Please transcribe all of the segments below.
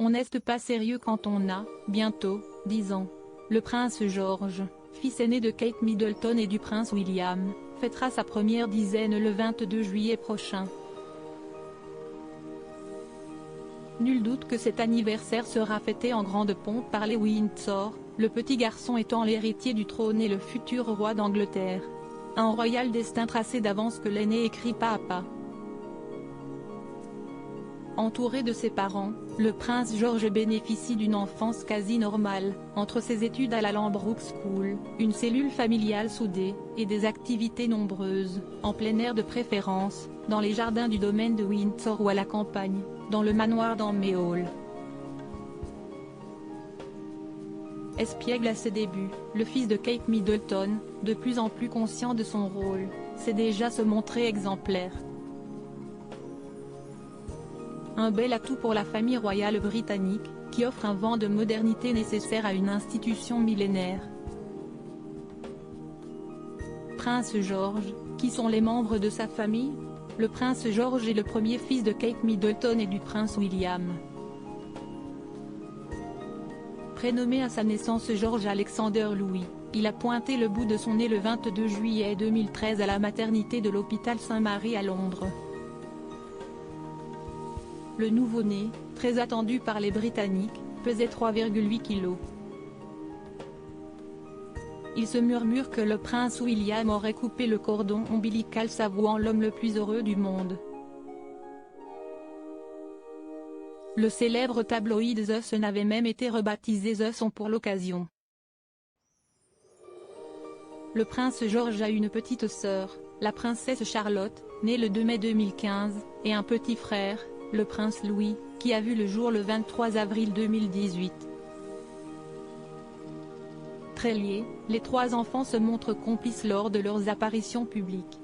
On n'est pas sérieux quand on a, bientôt, 10 ans. Le prince George, fils aîné de Kate Middleton et du prince William, fêtera sa première dizaine le 22 juillet prochain. Nul doute que cet anniversaire sera fêté en grande pompe par les Windsor, le petit garçon étant l'héritier du trône et le futur roi d'Angleterre. Un royal destin tracé d'avance que l'aîné écrit pas à pas. Entouré de ses parents, le prince George bénéficie d'une enfance quasi normale, entre ses études à la Lambrook School, une cellule familiale soudée, et des activités nombreuses, en plein air de préférence, dans les jardins du domaine de Windsor ou à la campagne, dans le manoir d'Amey Hall. Espiègle à ses débuts, le fils de Kate Middleton, de plus en plus conscient de son rôle, sait déjà se montrer exemplaire. Un bel atout pour la famille royale britannique, qui offre un vent de modernité nécessaire à une institution millénaire. Prince George, qui sont les membres de sa famille? Le prince George est le premier fils de Kate Middleton et du prince William. Prénommé à sa naissance George Alexander Louis, il a pointé le bout de son nez le 22 juillet 2013 à la maternité de l'hôpital Saint-Marie à Londres. Le nouveau-né, très attendu par les Britanniques, pesait 3,8 kg. Il se murmure que le prince William aurait coupé le cordon ombilical, s'avouant l'homme le plus heureux du monde. Le célèbre tabloïd The Sun avait même été rebaptisé The Sun pour l'occasion. Le prince George a une petite sœur, la princesse Charlotte, née le 2 mai 2015, et un petit frère, le prince Louis, qui a vu le jour le 23 avril 2018. Très liés, les trois enfants se montrent complices lors de leurs apparitions publiques.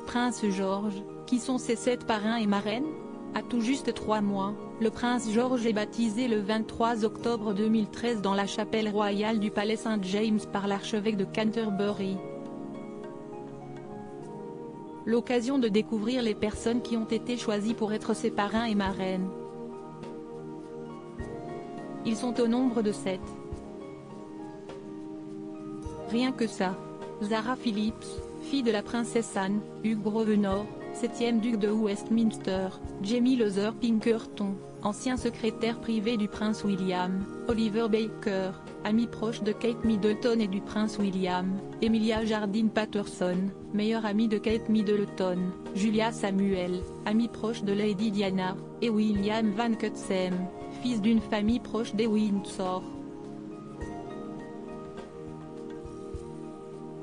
Prince George, qui sont ses 7 parrains et marraines? À tout juste 3 mois, le prince George est baptisé le 23 octobre 2013 dans la chapelle royale du palais Saint-James par l'archevêque de Canterbury. L'occasion de découvrir les personnes qui ont été choisies pour être ses parrains et marraines. Ils sont au nombre de 7. Rien que ça. Zara Phillips, fille de la princesse Anne, Hugh Grosvenor, 7e duc de Westminster, Jamie Lothar Pinkerton, ancien secrétaire privé du prince William, Oliver Baker, ami proche de Kate Middleton et du prince William, Emilia Jardine Patterson, meilleure amie de Kate Middleton, Julia Samuel, amie proche de Lady Diana, et William Van Cutsem, fils d'une famille proche des Windsor.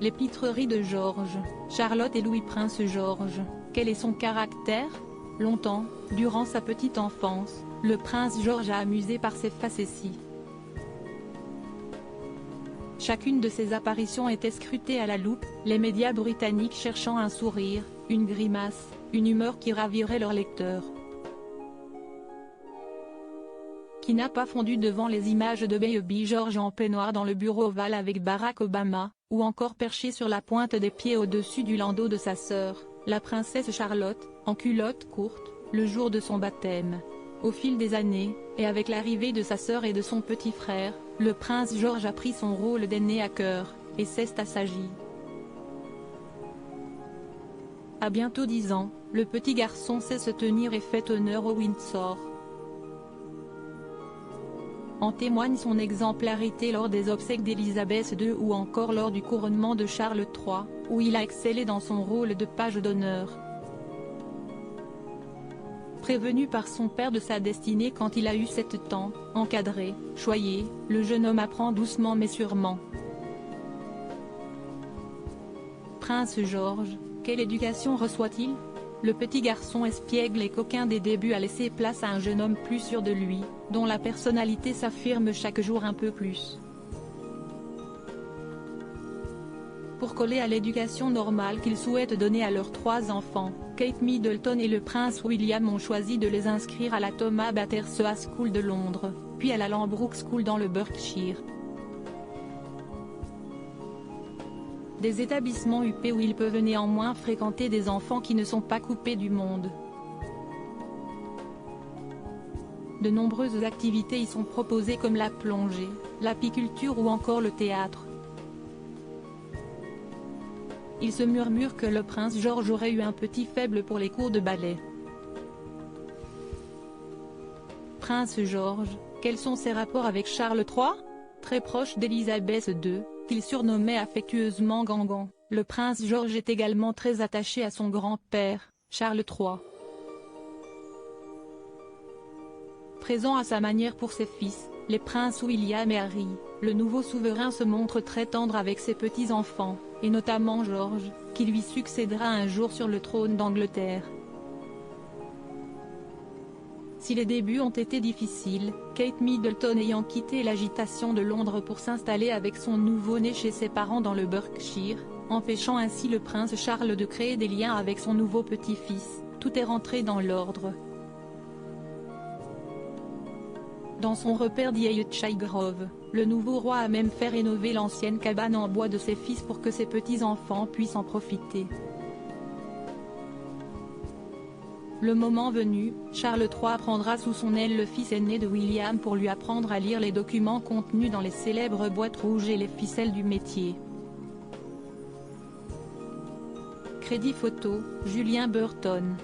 Les pitreries de George, Charlotte et Louis. Prince George, quel est son caractère? Longtemps, durant sa petite enfance, le prince George a amusé par ses facéties. Chacune de ses apparitions était scrutée à la loupe, les médias britanniques cherchant un sourire, une grimace, une humeur qui ravirait leurs lecteurs. Qui n'a pas fondu devant les images de Baby George en peignoir dans le bureau ovale avec Barack Obama, ou encore perché sur la pointe des pieds au-dessus du landau de sa sœur, la princesse Charlotte, en culotte courte, le jour de son baptême. Au fil des années, et avec l'arrivée de sa sœur et de son petit frère, le prince George a pris son rôle d'aîné à cœur, et s'est assagi. À bientôt 10 ans, le petit garçon sait se tenir et fait honneur au Windsor. En témoigne son exemplarité lors des obsèques d'Élisabeth II ou encore lors du couronnement de Charles III, où il a excellé dans son rôle de page d'honneur. Prévenu par son père de sa destinée quand il a eu 7 ans, encadré, choyé, le jeune homme apprend doucement mais sûrement. Prince George, quelle éducation reçoit-il? Le petit garçon espiègle et coquin des débuts a laissé place à un jeune homme plus sûr de lui, dont la personnalité s'affirme chaque jour un peu plus. Pour coller à l'éducation normale qu'ils souhaitent donner à leurs 3 enfants, Kate Middleton et le prince William ont choisi de les inscrire à la Thomas Battersea School de Londres, puis à la Lambrook School dans le Berkshire. Des établissements UP où ils peuvent néanmoins fréquenter des enfants qui ne sont pas coupés du monde. de nombreuses activités y sont proposées comme la plongée, l'apiculture ou encore le théâtre. Il se murmure que le prince George aurait eu un petit faible pour les cours de ballet. Prince George, quels sont ses rapports avec Charles III? Très proche d'Élisabeth II, qu'il surnommait affectueusement Gangan, le prince George est également très attaché à son grand-père, Charles III. Présent à sa manière pour ses fils, les princes William et Harry, le nouveau souverain se montre très tendre avec ses petits-enfants, et notamment George, qui lui succédera un jour sur le trône d'Angleterre. Si les débuts ont été difficiles, Kate Middleton ayant quitté l'agitation de Londres pour s'installer avec son nouveau-né chez ses parents dans le Berkshire, empêchant ainsi le prince Charles de créer des liens avec son nouveau petit-fils, tout est rentré dans l'ordre. Dans son repère d'Ayrshire Grove, le nouveau roi a même fait rénover l'ancienne cabane en bois de ses fils pour que ses petits-enfants puissent en profiter. Le moment venu, Charles III prendra sous son aile le fils aîné de William pour lui apprendre à lire les documents contenus dans les célèbres boîtes rouges et les ficelles du métier. Crédit photo, Julien Burton.